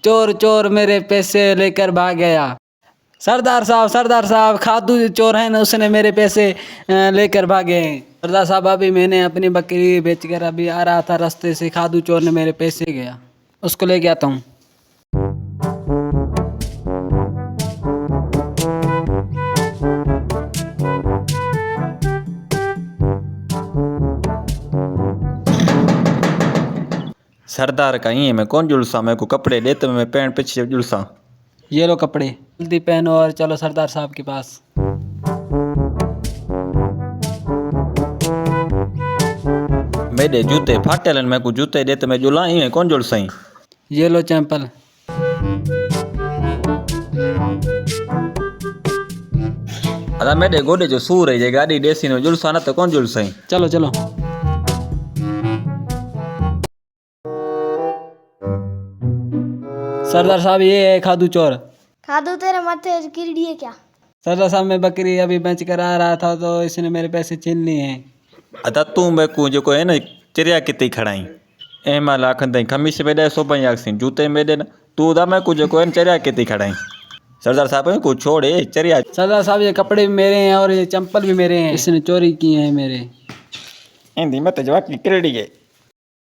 चोर चोर मेरे पैसे लेकर भाग गया। सरदार साहब खादू चोर है ना, उसने मेरे पैसे लेकर भागे हैं। सरदार साहब अभी मैंने अपनी बकरी बेचकर अभी आ रहा था, रास्ते से खादू चोर ने मेरे पैसे गया, उसको लेके आता हूँ। सरदार का ही है, मैं कौन जुलसा, मेरे को कपड़े दे तो मैं पैंट पीछे जुलसा। ये लो कपड़े, जल्दी पहनो और चलो सरदार साहब के पास। मेरे जूते फाटे लन, मेरे को जूते दे तो मैं जुला ही है, कौन जुलसा ही। ये लो चैंपल। अदा मेरे गोडे जो सूर है, ये गाड़ी देसी ने जुलसा ना तो कौन जुलसा ही। चलो चलो। सरदार साहब ये है खादू चोर। खादू तेरे माथे कीड़ी है क्या? सरदार साहब मैं बकरी अभी बेच कर आ रहा था तो इसने मेरे पैसे छीन लिए हैं। अदा तू मैं को जो है ना चिड़िया कितनी खड़ाई ए मां लाखन ताई खमीस में दे सोपाई आखसी जूते में दे ना तू दा मैं को जो है चिड़िया कितनी खड़ाई। सरदार साहब को छोड़े चिड़िया। सरदार साहब ये कपड़े भी मेरे हैं और ये चंपल भी मेरे हैं, इसने चोरी की है मेरे। हिंदी में तो जवाब की किरड़ी है।